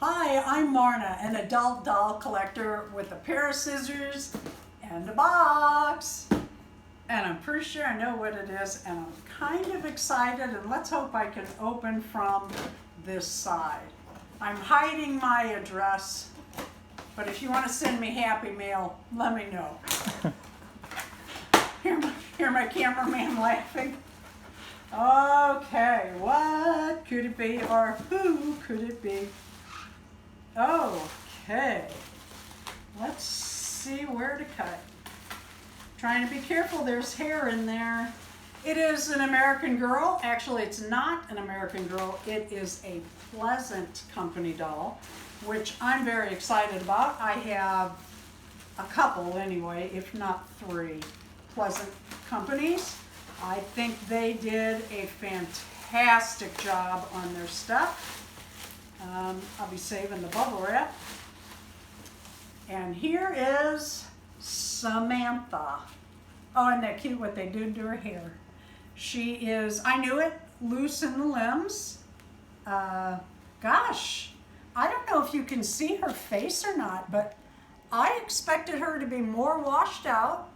Hi, I'm Marna, an adult doll collector with a pair of scissors and a box. And I'm pretty sure I know what it is, and I'm kind of excited, and let's hope I can open from this side. I'm hiding my address, but if you want to send me happy mail, let me know. Hear my cameraman laughing. Okay, what could it be, or who could it be? Okay, let's see where to cut. Trying to be careful, there's hair in there. It is an American Girl. Actually, it's not an American Girl. It is a Pleasant Company doll, which I'm very excited about. I have a couple anyway, if not 3 Pleasant Companies. I think they did a fantastic job on their stuff. I'll be saving the bubble wrap. And here is Samantha. Oh, and that cute what they did to her hair. She is, I knew it, loose in the limbs. Gosh, I don't know if you can see her face or not, but I expected her to be more washed out.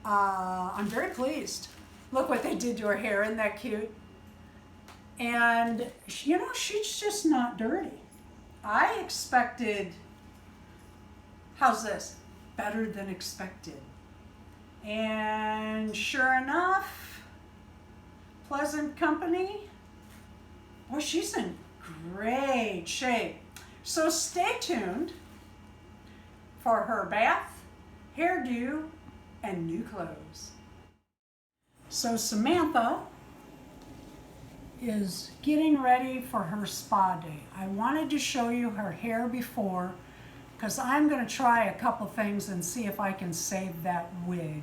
I'm very pleased. Look what they did to her hair, isn't that cute? And, you know, she's just not dirty. I expected, how's this? Better than expected. And sure enough, Pleasant Company, well, she's in great shape. So stay tuned for her bath, hairdo, and new clothes. So Samantha is getting ready for her spa day. I wanted to show you her hair before because I'm going to try a couple things and see if I can save that wig.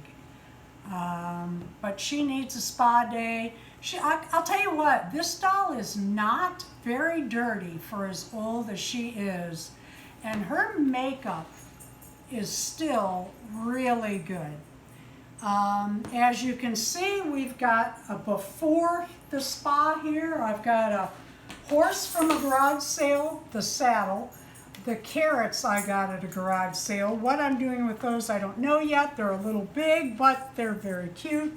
But she needs a spa day. I'll tell you what, this doll is not very dirty for as old as she is, and her makeup is still really good. As you can see, we've got a before the spa here. I've got a horse from a garage sale, the saddle. The carrots I got at a garage sale. What I'm doing with those, I don't know yet. They're a little big, but they're very cute.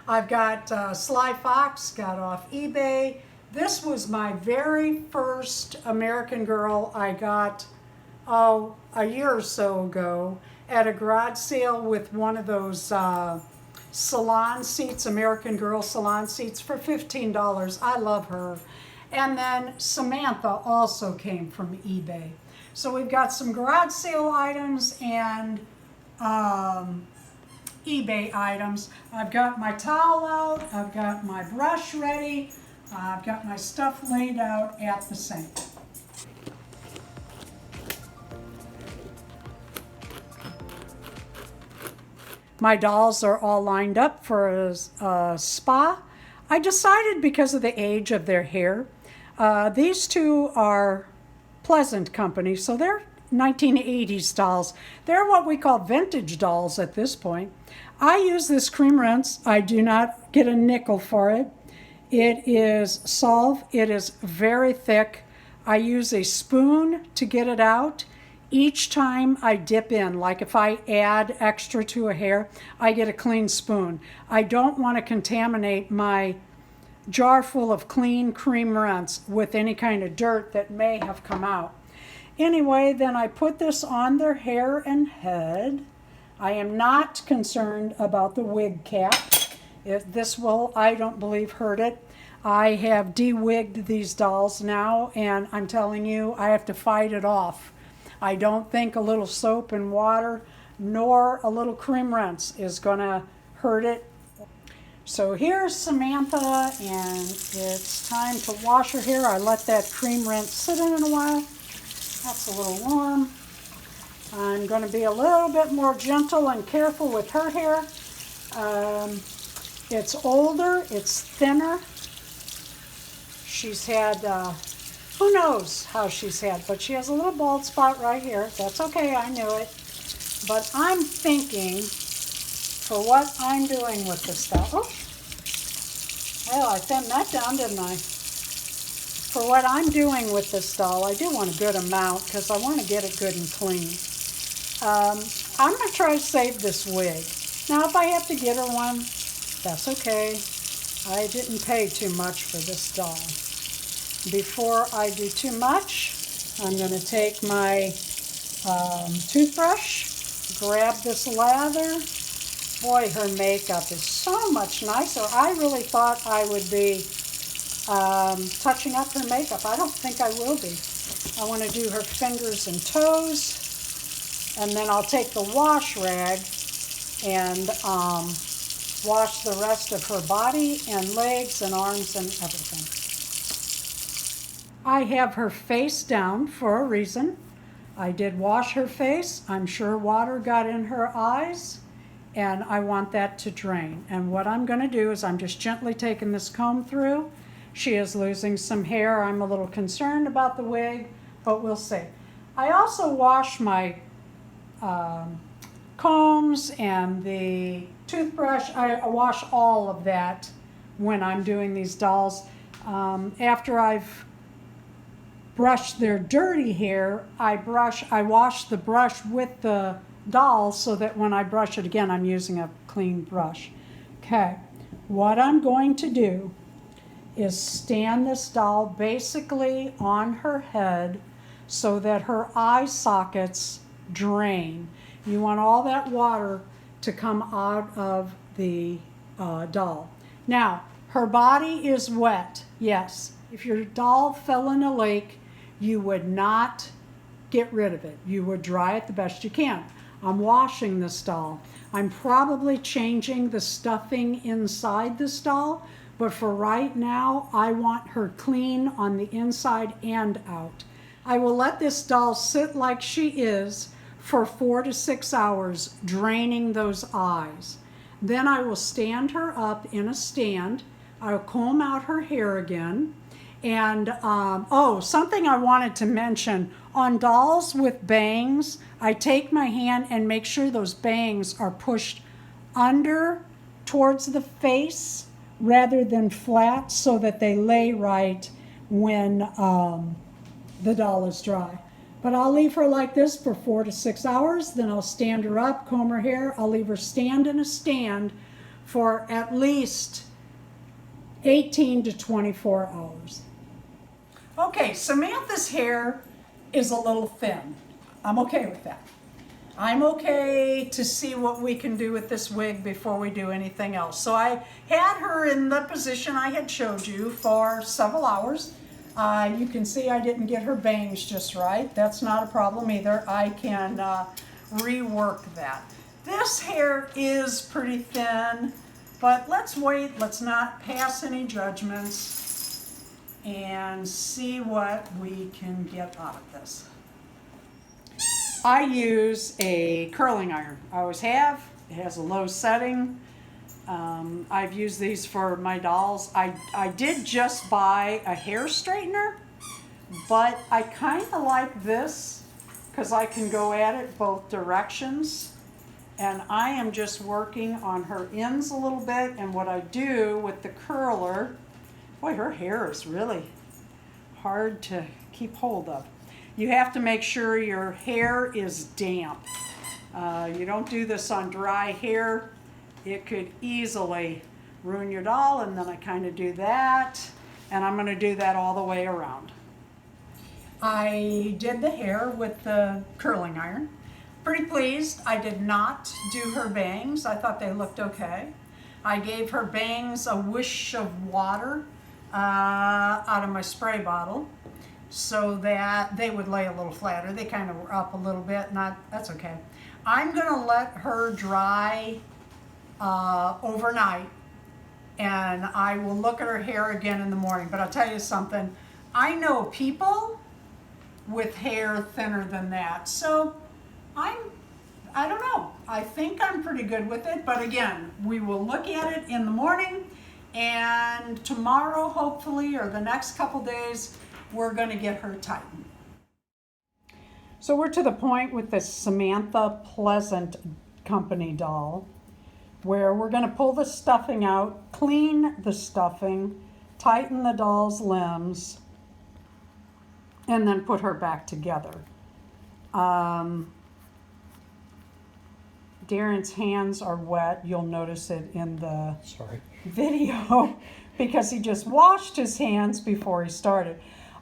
I've got Sly Fox, got off eBay. This was my very first American Girl I got, a year or so ago at a garage sale with one of those salon seats, American Girl salon seats for $15. I love her. And then Samantha also came from eBay. So we've got some garage sale items and eBay items. I've got my towel out, I've got my brush ready, I've got my stuff laid out at the sink. My dolls are all lined up for a spa. I decided because of the age of their hair. These two are Pleasant Company, so they're 1980s dolls. They're what we call vintage dolls at this point. I use this cream rinse. I do not get a nickel for it. It is Solve. It is very thick. I use a spoon to get it out. Each time I dip in, like if I add extra to a hair, I get a clean spoon. I don't want to contaminate my jar full of clean cream rinse with any kind of dirt that may have come out. Anyway, then I put this on their hair and head. I am not concerned about the wig cap. This will, I don't believe, hurt it. I have de-wigged these dolls now, and I'm telling you, I have to fight it off. I don't think a little soap and water nor a little cream rinse is gonna hurt it. So here's Samantha, and it's time to wash her hair. I let that cream rinse sit in a while. That's a little warm. I'm going to be a little bit more gentle and careful with her hair. It's older, it's thinner. She's had, who knows how she's had, but she has a little bald spot right here. That's okay, I knew it. But I'm thinking, for what I'm doing with this stuff, oh, well, I thinned that down, didn't I? For what I'm doing with this doll, I do want a good amount because I want to get it good and clean. I'm going to try to save this wig. Now, if I have to get her one, that's okay. I didn't pay too much for this doll. Before I do too much, I'm going to take my toothbrush, grab this lather. Boy, her makeup is so much nicer. I really thought I would be touching up her makeup. I don't think I will be. I want to do her fingers and toes, and then I'll take the wash rag and wash the rest of her body and legs and arms and everything. I have her face down for a reason. I did wash her face. I'm sure water got in her eyes, and I want that to drain. And what I'm going to do is I'm just gently taking this comb through. She is losing some hair. I'm a little concerned about the wig, but we'll see. I also wash my combs and the toothbrush. I wash all of that when I'm doing these dolls. After I've brushed their dirty hair, I wash the brush with the doll so that when I brush it again, I'm using a clean brush. Okay, what I'm going to do is stand this doll basically on her head so that her eye sockets drain. You want all that water to come out of the doll. Now, her body is wet, yes. If your doll fell in a lake, you would not get rid of it. You would dry it the best you can. I'm washing this doll. I'm probably changing the stuffing inside this doll, but for right now, I want her clean on the inside and out. I will let this doll sit like she is for 4 to 6 hours, draining those eyes. Then I will stand her up in a stand. I'll comb out her hair again. And, something I wanted to mention, on dolls with bangs, I take my hand and make sure those bangs are pushed under towards the face rather than flat so that they lay right when the doll is dry. But I'll leave her like this for 4 to 6 hours, then I'll stand her up, comb her hair. I'll leave her stand in a stand for at least 18 to 24 hours. Okay, Samantha's hair is a little thin. I'm okay with that. I'm okay to see what we can do with this wig before we do anything else. So I had her in the position I had showed you for several hours. You can see I didn't get her bangs just right. That's not a problem either. I can rework that. This hair is pretty thin, but let's wait. Let's not pass any judgments and see what we can get out of this. I use a curling iron. I always have. It has a low setting. I've used these for my dolls. I did just buy a hair straightener, but I kind of like this because I can go at it both directions. And I am just working on her ends a little bit, and what I do with the curler, boy, her hair is really hard to keep hold of. You have to make sure your hair is damp. You don't do this on dry hair. It could easily ruin your doll, and then I kind of do that, and I'm going to do that all the way around. I did the hair with the curling iron. Pretty pleased. I did not do her bangs. I thought they looked okay. I gave her bangs a whoosh of water out of my spray bottle so that they would lay a little flatter. They kind of were up a little bit. That's okay. I'm going to let her dry overnight, and I will look at her hair again in the morning. But I'll tell you something. I know people with hair thinner than that, so I don't know. I think I'm pretty good with it, but again, we will look at it in the morning, and tomorrow, hopefully, or the next couple days, we're going to get her tightened. So we're to the point with this Samantha Pleasant Company doll where we're going to pull the stuffing out, clean the stuffing, tighten the doll's limbs, and then put her back together. Darren's hands are wet. You'll notice it in the video because he just washed his hands before he started.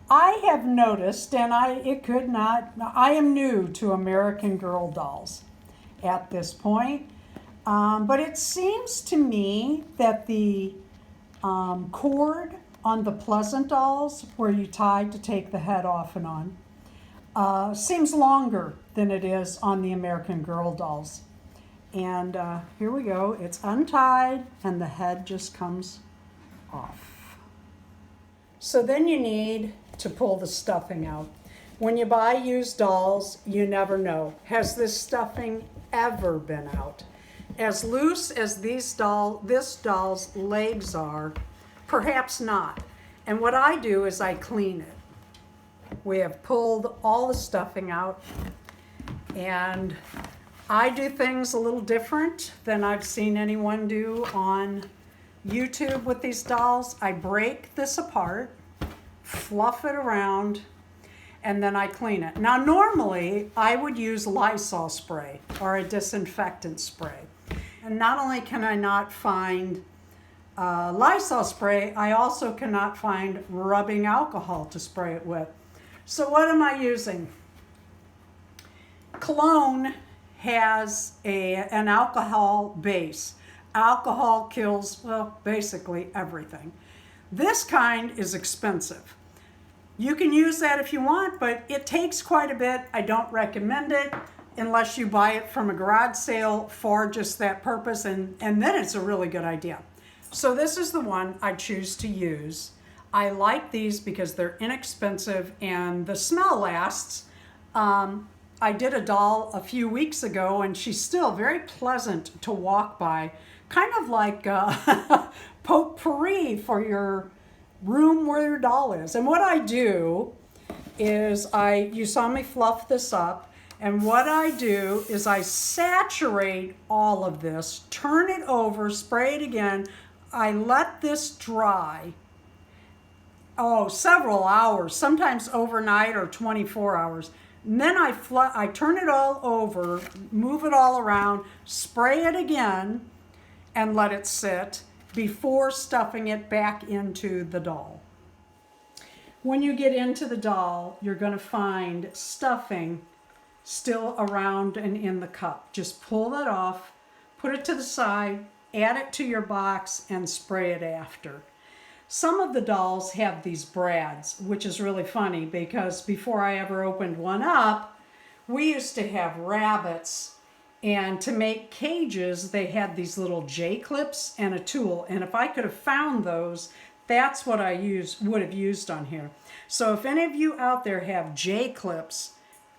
I have noticed, and I am new to American Girl dolls at this point, but it seems to me that the cord on the Pleasant dolls, where you tie to take the head off and on, seems longer than it is on the American Girl dolls. And here we go. It's untied and the head just comes off. So then you need to pull the stuffing out. When you buy used dolls, you never know. Has this stuffing ever been out? As loose as this doll's legs are, perhaps not. And what I do is I clean it. We have pulled all the stuffing out, and I do things a little different than I've seen anyone do on YouTube with these dolls. I break this apart, fluff it around, and then I clean it. Now normally I would use Lysol spray or a disinfectant spray. And not only can I not find Lysol spray, I also cannot find rubbing alcohol to spray it with. So what am I using? Cologne has an alcohol base. Alcohol kills, well, basically everything. This kind is expensive. You can use that if you want, but it takes quite a bit. I don't recommend it unless you buy it from a garage sale for just that purpose, and then it's a really good idea. So this is the one I choose to use. I like these because they're inexpensive and the smell lasts. I did a doll a few weeks ago and she's still very pleasant to walk by, kind of like potpourri for your room where your doll is. And what I do is you saw me fluff this up, and what I do is I saturate all of this, turn it over, spray it again. I let this dry, several hours, sometimes overnight or 24 hours. And then I turn it all over, move it all around, spray it again, and let it sit before stuffing it back into the doll. When you get into the doll, you're going to find stuffing still around and in the cup. Just pull that off, put it to the side, add it to your box, and spray it after. Some of the dolls have these brads, which is really funny because before I ever opened one up, we used to have rabbits, and to make cages, they had these little J-clips and a tool. And if I could have found those, that's what I would have used on here. So if any of you out there have J-clips,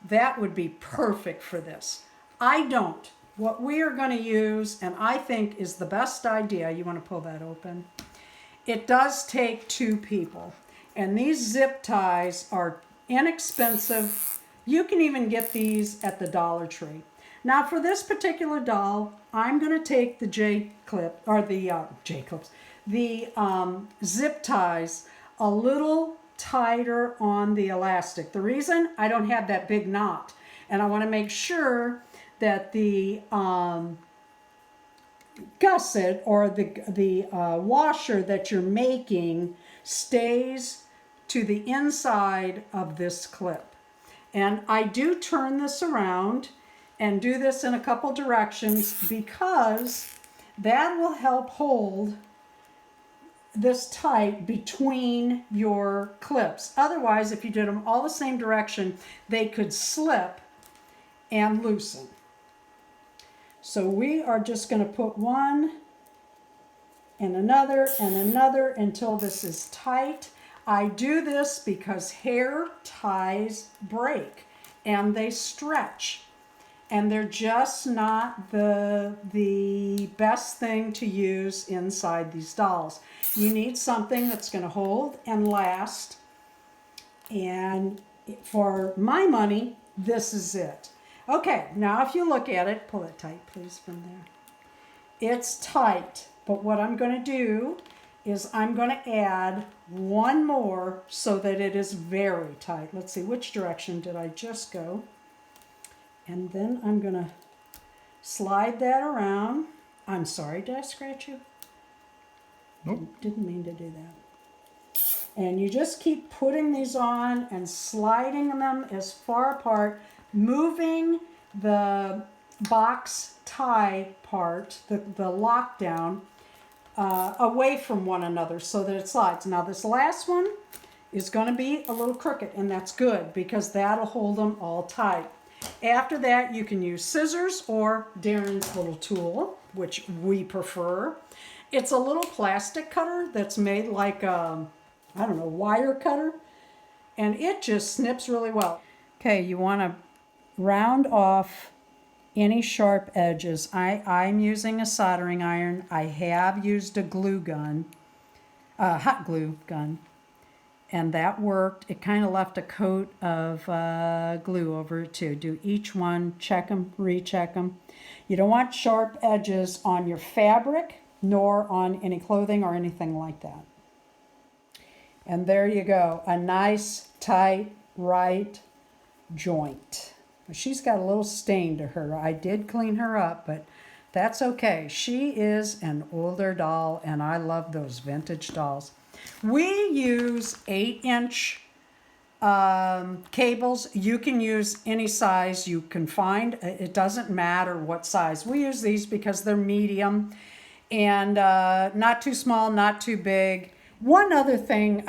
that would be perfect for this. I don't. What we are going to use, and I think is the best idea, you want to pull that open. It does take 2 people, and these zip ties are inexpensive. You can even get these at the Dollar Tree. Now for this particular doll, I'm going to take the J-clip, or the J-clips, the zip ties a little tighter on the elastic. The reason I don't have that big knot, and I want to make sure that the gusset or the washer that you're making stays to the inside of this clip. And I do turn this around and do this in a couple directions because that will help hold this tight between your clips. Otherwise, if you did them all the same direction, they could slip and loosen. So we are just going to put one and another until this is tight. I do this because hair ties break and they stretch, and they're just not the best thing to use inside these dolls. You need something that's going to hold and last, and for my money, this is it. Okay, now if you look at it, pull it tight please from there. It's tight, but what I'm going to do is I'm going to add one more so that it is very tight. Let's see, which direction did I just go? And then I'm going to slide that around. I'm sorry, did I scratch you? Nope. Didn't mean to do that. And you just keep putting these on and sliding them as far apart, moving the box tie part, the lockdown, away from one another so that it slides. Now this last one is going to be a little crooked, and that's good because that'll hold them all tight. After that, you can use scissors or Darren's little tool, which we prefer. It's a little plastic cutter that's made like a, I don't know, wire cutter, and it just snips really well. Okay, you want to round off any sharp edges. I'm using a soldering iron. I have used a glue gun, hot glue gun, and that worked. It kind of left a coat of glue over it too. Do each one, check them, recheck them. You don't want sharp edges on your fabric nor on any clothing or anything like that. And there you go, a nice, tight, right joint. She's got a little stain to her. I did clean her up, but that's okay. She is an older doll, and I love those vintage dolls. We use 8-inch cables. You can use any size you can find. It doesn't matter what size. We use these because they're medium and not too small, not too big. One other thing,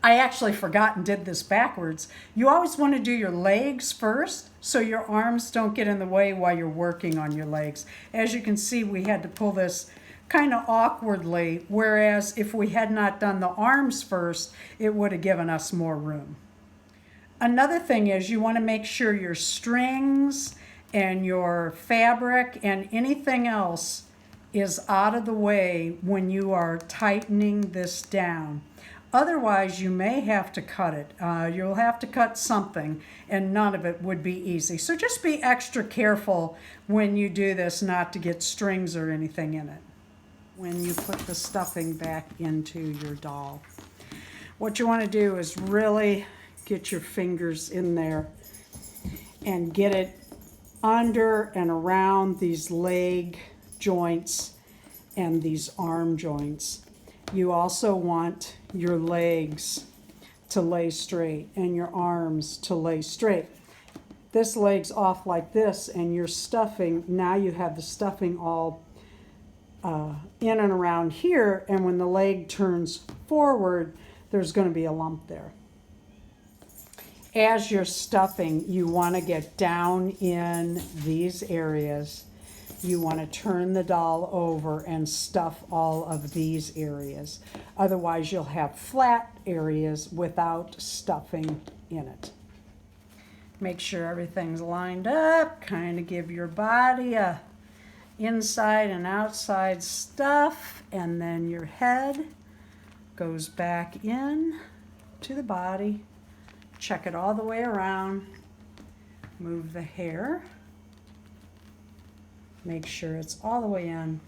I actually forgot and did this backwards. You always want to do your legs first so your arms don't get in the way while you're working on your legs. As you can see, we had to pull this kind of awkwardly, whereas if we had not done the arms first, it would have given us more room. Another thing is you want to make sure your strings and your fabric and anything else is out of the way when you are tightening this down. Otherwise, you may have to cut it. You'll have to cut something, and none of it would be easy. So just be extra careful when you do this not to get strings or anything in it when you put the stuffing back into your doll. What you want to do is really get your fingers in there and get it under and around these leg joints and these arm joints. You also want your legs to lay straight and your arms to lay straight. This leg's off like this, and your stuffing, now you have the stuffing all in and around here, and when the leg turns forward, there's going to be a lump there. As you're stuffing, you want to get down in these areas. You want to turn the doll over and stuff all of these areas. Otherwise, you'll have flat areas without stuffing in it. Make sure everything's lined up. Kind of give your body a inside and outside stuff, and then your head goes back in to the body. Check it all the way around. Move the hair. Make sure it's all the way in,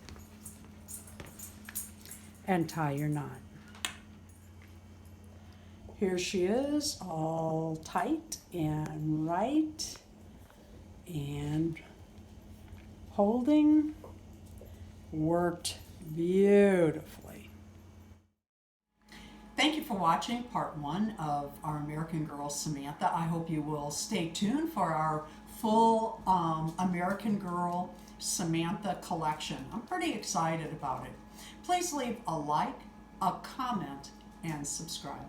and tie your knot. Here she is, all tight and right and holding. Worked beautifully. Thank you for watching part 1 of our American Girl Samantha. I hope you will stay tuned for our full American Girl Samantha collection. I'm pretty excited about it. Please leave a like, a comment, and subscribe.